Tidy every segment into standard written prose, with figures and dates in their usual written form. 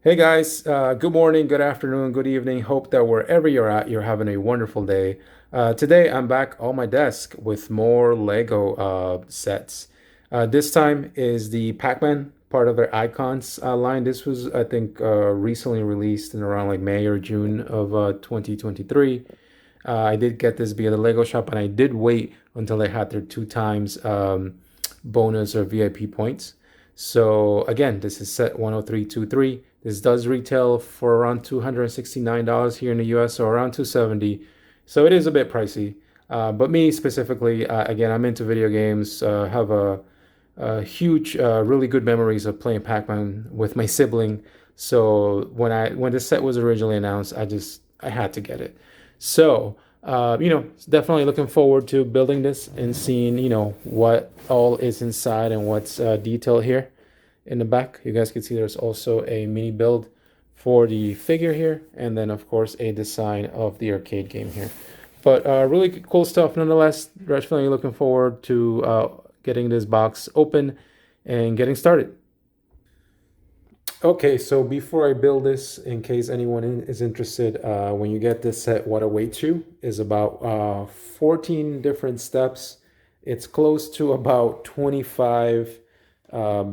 Hey guys, good morning, good afternoon, good evening. Hope that wherever you're at, you're having a wonderful day. Today, I'm back on my desk with more Lego sets. This time is the Pac-Man part of their Icons line. This was, I think, recently released in around like May or June of 2023. I did get this via the Lego shop, and I did wait until they had their two times bonus or VIP points. So again, this is set 10323. This does retail for around $269 here in the US, so around 270. So it is a bit pricey. But me specifically, again, I'm into video games. Have a huge, really good memories of playing Pac-Man with my sibling. So when this set was originally announced, I had to get it. So definitely looking forward to building this and seeing what all is inside and what's detailed here in the back. You guys can see there's also a mini build for the figure here, and then of course a design of the arcade game here. But really cool stuff nonetheless. Definitely looking forward to getting this box open and getting started. Okay, so before I build this, in case anyone is interested, when you get this set, what awaits you is about 14 different steps. It's close to about 25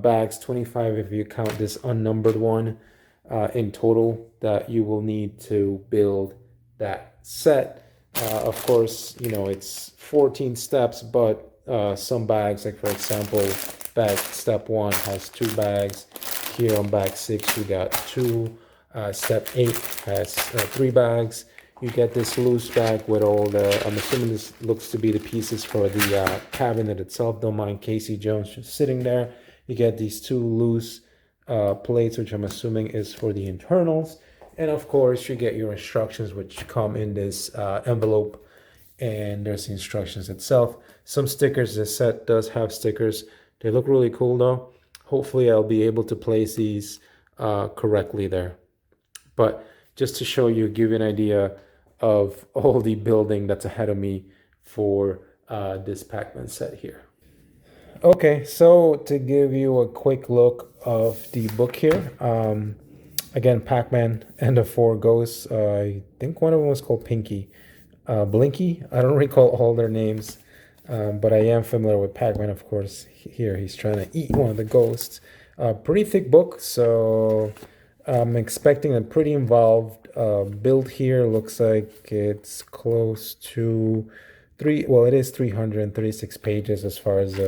bags, 25 if you count this unnumbered one in total that you will need to build that set. Of course, it's 14 steps, but some bags, like for example, bag step 1 has 2 bags. Here on bag 6, you got 2. Step 8 has 3 bags. You get this loose bag with all I'm assuming this looks to be the pieces for the cabinet itself. Don't mind Casey Jones just sitting there. You get these 2 loose plates, which I'm assuming is for the internals. And of course, you get your instructions, which come in this envelope. And there's the instructions itself. Some stickers. This set does have stickers. They look really cool though. Hopefully I'll be able to place these correctly there. But just to show you, give you an idea of all the building that's ahead of me for this Pac-Man set here. Okay, so to give you a quick look of the book here, again, Pac-Man and the Four Ghosts. I think one of them was called Pinky. Blinky, I don't recall all their names. But I am familiar with Pac-Man, of course. Here he's trying to eat one of the ghosts. Pretty thick book, so I'm expecting a pretty involved build here. Looks like it's close to it is 336 pages as far as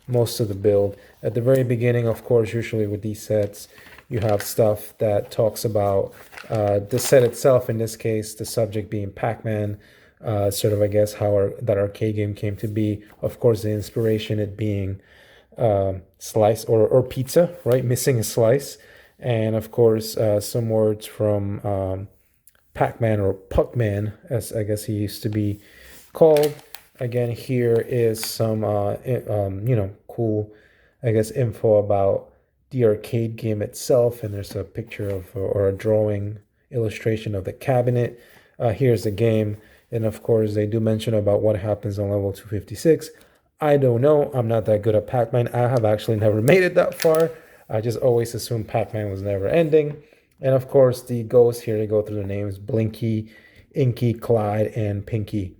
most of the build. At the very beginning, of course, usually with these sets, you have stuff that talks about the set itself, in this case, the subject being Pac-Man. Sort of, I guess, how that arcade game came to be. Of course, the inspiration it being slice or pizza, right? Missing a slice. And of course, some words from Pac-Man or Puck-Man, as I guess he used to be called. Again, here is some, cool, I guess, info about the arcade game itself. And there's a picture of, or a drawing illustration of the cabinet. Here's the game. And of course, they do mention about what happens on level 256. I don't know. I'm not that good at Pac-Man. I have actually never made it that far. I just always assumed Pac-Man was never ending. And of course, the ghosts here, they go through the names Blinky, Inky, Clyde, and Pinky.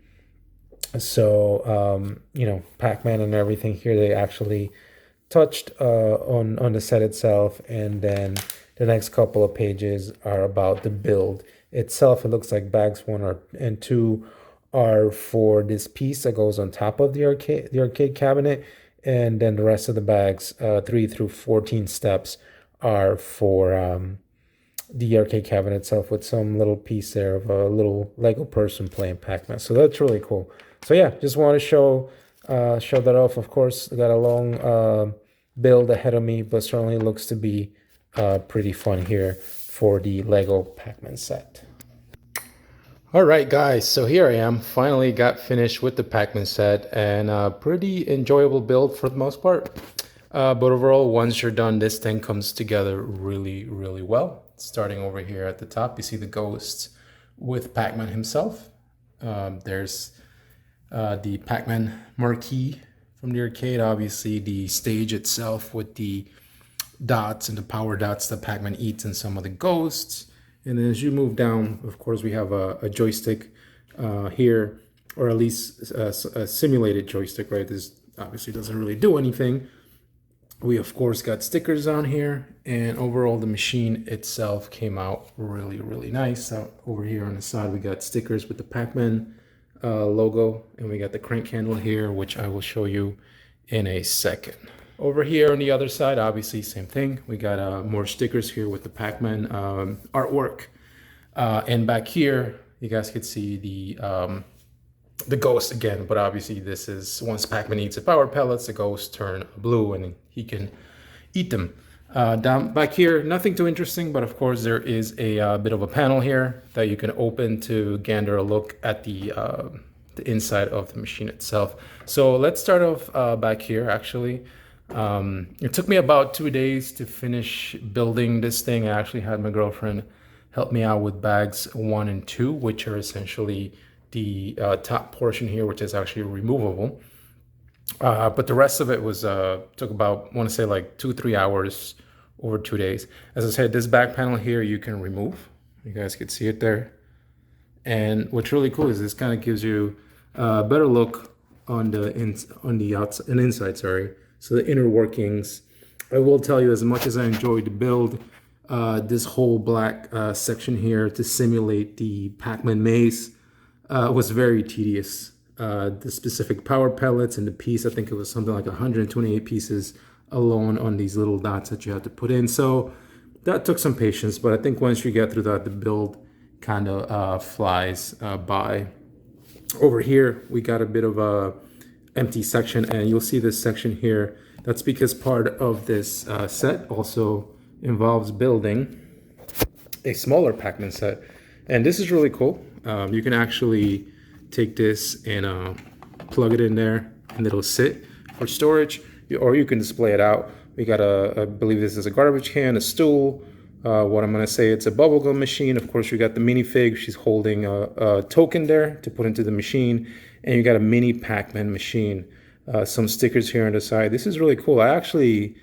So, Pac-Man and everything here, they actually touched on the set itself. And then the next couple of pages are about the build itself. It looks like bags 1 and 2 are for this piece that goes on top of the arcade cabinet, and then the rest of the bags 3 through 14 steps are for the arcade cabinet itself, with some little piece there of a little Lego person playing Pac-Man. So that's really cool. So yeah, just want to show that off. Of course, I got a long build ahead of me, but certainly looks to be pretty fun here for the Lego Pac-Man set. All right, guys, so here I am. Finally got finished with the Pac-Man set, and a pretty enjoyable build for the most part. But overall, once you're done, this thing comes together really, really well. Starting over here at the top, you see the ghosts with Pac-Man himself. There's the Pac-Man marquee from the arcade, obviously the stage itself with the dots and the power dots that Pac-Man eats and some of the ghosts. And then as you move down, of course, we have a joystick here, or at least a simulated joystick, right? This obviously doesn't really do anything. We, of course, got stickers on here, and overall, the machine itself came out really, really nice. Over here on the side, we got stickers with the Pac-Man logo, and we got the crank handle here, which I will show you in a second. Over here on the other side, obviously, same thing. We got more stickers here with the Pac-Man artwork. And back here, you guys could see the ghost again, but obviously this is once Pac-Man eats the power pellets, the ghosts turn blue and he can eat them. Down back here, nothing too interesting, but of course there is a bit of a panel here that you can open to gander a look at the inside of the machine itself. So let's start off back here. Actually, it took me about 2 days to finish building this thing. I actually had my girlfriend help me out with bags 1 and 2, which are essentially the top portion here, which is actually removable. But the rest of it was took about, I want to say, like 2-3 hours over 2 days. As I said, this back panel here you can remove. You guys can see it there. And what's really cool is this kind of gives you a better look on the outside and inside, sorry. So the inner workings. I will tell you, as much as I enjoyed the build, this whole black section here to simulate the Pac-Man maze was very tedious. The specific power pellets and the piece, I think it was something like 128 pieces alone on these little dots that you had to put in. So that took some patience, but I think once you get through that, the build kind of flies by. Over here, we got a bit of a empty section, and you'll see this section here. That's because part of this set also involves building a smaller Pac-Man set. And this is really cool. You can actually take this and plug it in there, and it'll sit for storage, or you can display it out. We got I believe this is a garbage can, a stool. What I'm gonna say, it's a bubblegum machine. Of course, you got the minifig. She's holding a token there to put into the machine, and you got a mini Pac-Man machine. Some stickers here on the side. This is really cool. I actually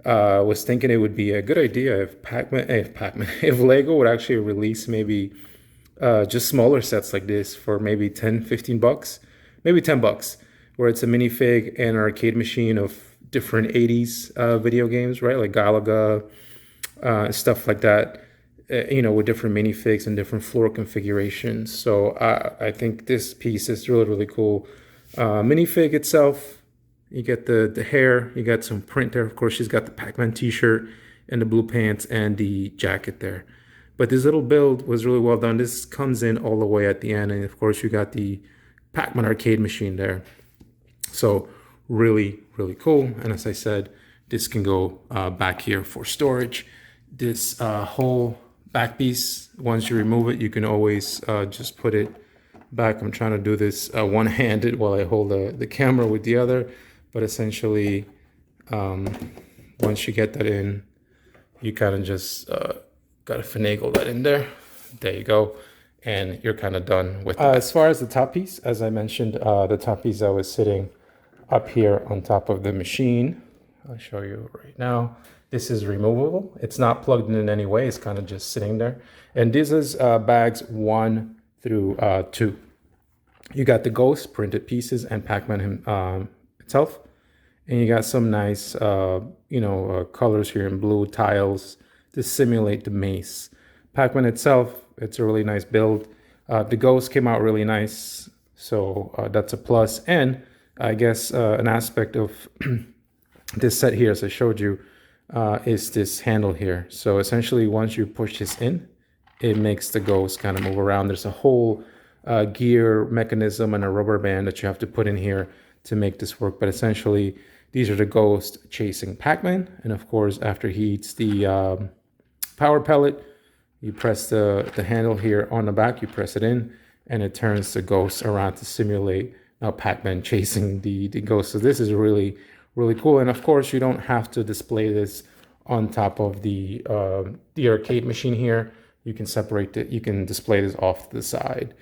was thinking it would be a good idea if if Lego would actually release maybe just smaller sets like this for maybe 10-15 bucks, maybe 10 bucks, where it's a minifig and an arcade machine of different 80s video games, right? Like Galaga, stuff like that, with different minifigs and different floor configurations. So I think this piece is really, really cool. Minifig itself, you get the hair, you got some print there. Of course, she's got the Pac-Man t-shirt and the blue pants and the jacket there. But this little build was really well done. This comes in all the way at the end. And of course, you got the Pac-Man arcade machine there. So really, really cool. And as I said, this can go back here for storage. This whole back piece, once you remove it, you can always just put it back. I'm trying to do this one-handed while I hold the camera with the other. But essentially, once you get that in, you kind of just got to finagle that in there. There you go. And you're kind of done with it. As far as the top piece, as I mentioned, the top piece that was sitting up here on top of the machine. I'll show you right now. This is removable. It's not plugged in any way. It's kind of just sitting there. And this is bags 1 through 2. You got the Ghost printed pieces and Pac-Man itself. And you got some nice, colors here in blue tiles to simulate the maze. Pac-Man itself, it's a really nice build. The Ghost came out really nice, so that's a plus. And I guess an aspect of this set here, as I showed you, is this handle here. So essentially, once you push this in, it makes the Ghost kind of move around. There's a whole gear mechanism and a rubber band that you have to put in here to make this work. But essentially, these are the Ghosts chasing Pac-Man. And of course, after he eats the power pellet, you press the handle here on the back, you press it in, and it turns the Ghost around to simulate now Pac-Man chasing the Ghost. So this is really, really cool. And of course, you don't have to display this on top of the arcade machine here. You can separate it. You can display this off to the side.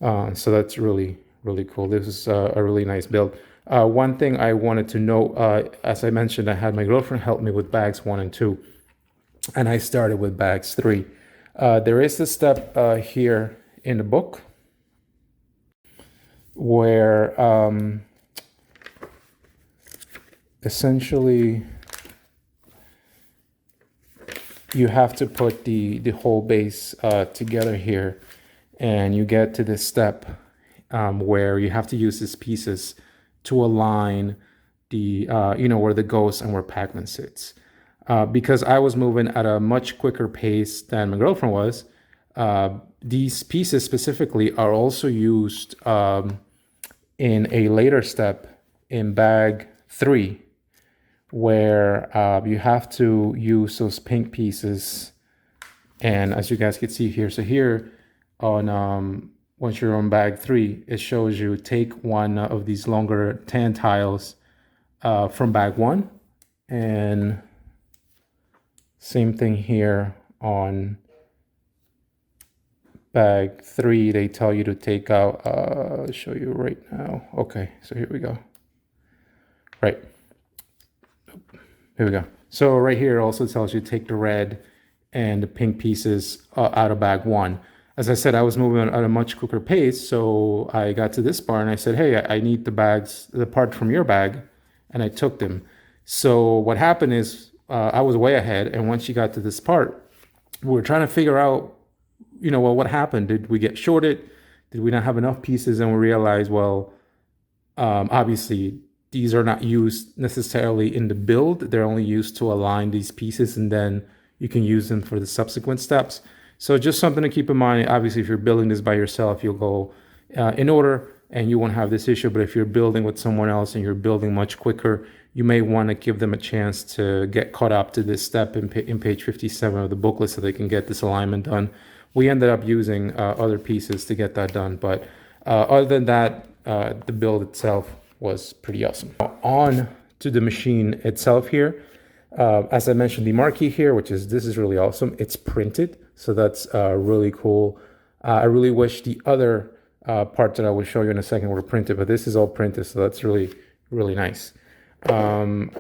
So that's really, really cool. This is a really nice build. One thing I wanted to note, as I mentioned, I had my girlfriend help me with bags 1 and 2, and I started with bags 3. There is a step here in the book where essentially you have to put the whole base together here, and you get to this step where you have to use these pieces to align the where the ghost and where Pac-Man sits. Because I was moving at a much quicker pace than my girlfriend was, these pieces specifically are also used in a later step in bag 3, where you have to use those pink pieces. And as you guys can see here, so here on once you're on bag 3, it shows you take one of these longer tan tiles from bag 1, and same thing here on bag 3. They tell you to take out, I'll show you right now. Okay, so here we go. Right. Here we go. So right here it also tells you take the red and the pink pieces out of bag 1. As I said, I was moving at a much quicker pace, so I got to this part and I said, hey, I need the part from your bag, and I took them. So what happened is I was way ahead, and once you got to this part, we were trying to figure out, well, what happened? Did we get shorted? Did we not have enough pieces? And we realized, well, obviously these are not used necessarily in the build. They're only used to align these pieces, and then you can use them for the subsequent steps. So just something to keep in mind. Obviously, if you're building this by yourself, you'll go in order and you won't have this issue. But if you're building with someone else and you're building much quicker, you may want to give them a chance to get caught up to this step in page 57 of the booklet so they can get this alignment done. We ended up using other pieces to get that done. But other than that, the build itself was pretty awesome. On to the machine itself here. As I mentioned, the marquee here, this is really awesome. It's printed, so that's really cool. I really wish the other part that I will show you in a second were printed, but this is all printed, so that's really, really nice.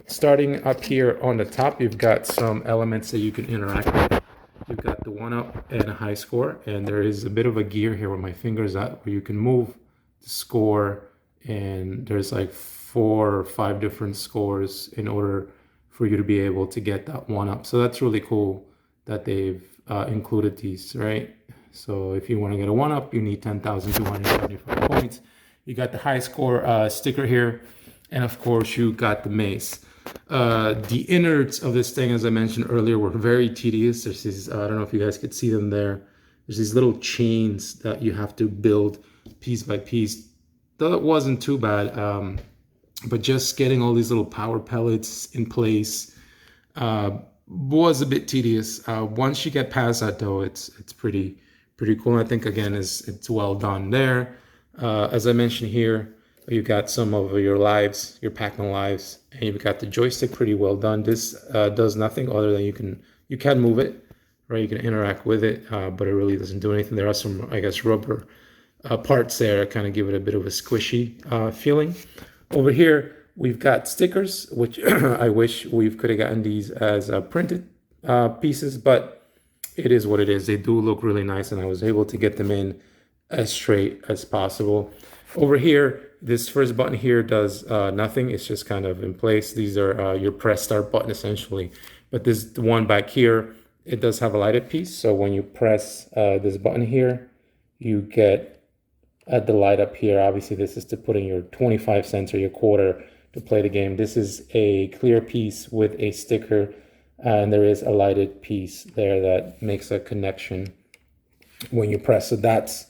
Starting up here on the top, you've got some elements that you can interact with. You've got the 1-up and a high score, and there is a bit of a gear here where my finger's at, where you can move the score, and there's like 4 or 5 different scores in order for you to be able to get that 1-up. So that's really cool that they've included these, right? So if you want to get a 1-up, you need 10,275 points. You got the high score sticker here, and of course you got the mace. The innards of this thing, as I mentioned earlier, were very tedious. There's these, I don't know if you guys could see them there. There's these little chains that you have to build piece by piece. That wasn't too bad, but just getting all these little power pellets in place was a bit tedious. Once you get past that, though, it's pretty cool. And I think again it's well done there. As I mentioned here, you've got some of your lives, your Pac-Man lives, and you've got the joystick pretty well done. This does nothing other than you can move it, right? You can interact with it, but it really doesn't do anything. There are some, I guess, rubber parts there that kind of give it a bit of a squishy feeling. Over here, we've got stickers, which I wish we could have gotten these as printed pieces, but it is what it is. They do look really nice, and I was able to get them in as straight as possible. Over here, this first button here does nothing. It's just kind of in place. These are your press start button, essentially. But this one back here, it does have a lighted piece. So when you press this button here, you get the light up here. Obviously, this is to put in your 25 cents or your quarter to play the game. This is a clear piece with a sticker, and there is a lighted piece there that makes a connection when you press. So that's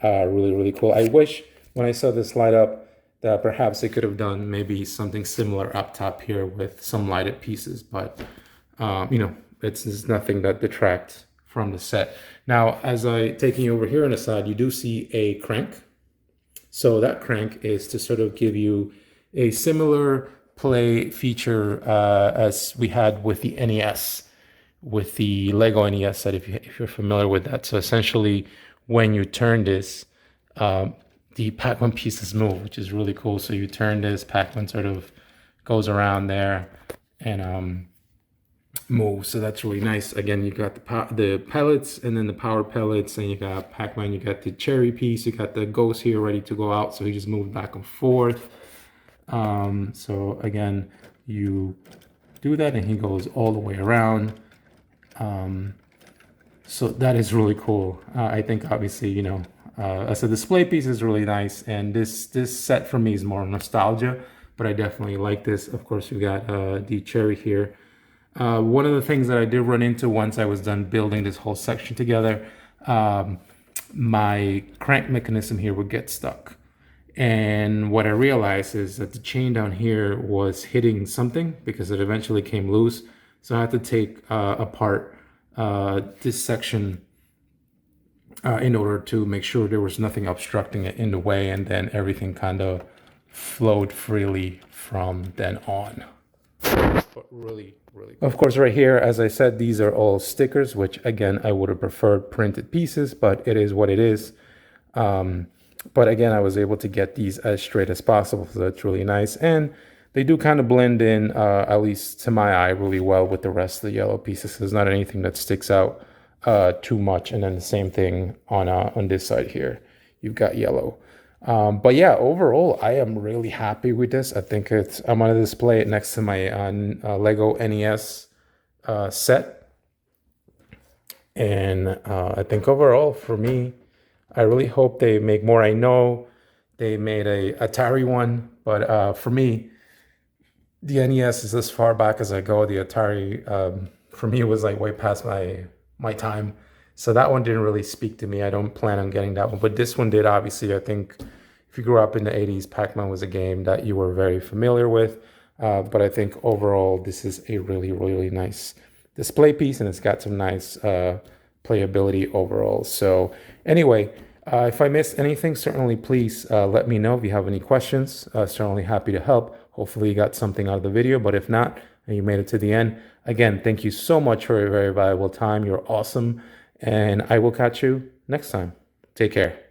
really, really cool. I wish when I saw this light up that perhaps they could have done maybe something similar up top here with some lighted pieces, but it's nothing that detracts from the set. Now, as I taking you over here on the side, you do see a crank. So that crank is to sort of give you a similar play feature as we had with the NES, with the Lego NES set, if you're familiar with that. So essentially, when you turn this, the Pac-Man pieces move, which is really cool. So you turn this, Pac-Man sort of goes around there and moves. So that's really nice. Again, you got the pellets and then the power pellets, and you got Pac-Man, you got the cherry piece, you got the ghost here ready to go out. So he just moved back and forth. So again, you do that and he goes all the way around. So that is really cool. I think obviously, you know, as a display piece is really nice, and this set for me is more nostalgia, but I definitely like this. Of course, you got the cherry here. One of the things that I did run into once I was done building this whole section together, my crank mechanism here would get stuck. And what I realized is that the chain down here was hitting something because it eventually came loose. So I had to take apart this section in order to make sure there was nothing obstructing it in the way, and then everything kind of flowed freely from then on. But really cool. Of course, right here, as I said, these are all stickers, which again, I would have preferred printed pieces, but it is what it is. But again, I was able to get these as straight as possible, so that's really nice. And they do kind of blend in, at least to my eye, really well with the rest of the yellow pieces. So there's not anything that sticks out too much. And then the same thing on this side here. You've got yellow. But yeah, overall, I am really happy with this. I think I'm going to display it next to my Lego NES set. And I think overall, for me, I really hope they make more. I know they made a Atari one, but for me, the NES is as far back as I go. The Atari, for me, was like way past my time. So that one didn't really speak to me. I don't plan on getting that one, but this one did. Obviously, I think if you grew up in the 80s, Pac-Man was a game that you were very familiar with. But I think overall, this is a really, really nice display piece, and it's got some nice playability overall. So anyway, if I missed anything, certainly please let me know if you have any questions. Certainly happy to help. Hopefully you got something out of the video, but if not, and you made it to the end, again, thank you so much for your very valuable time. You're awesome, and I will catch you next time. Take care.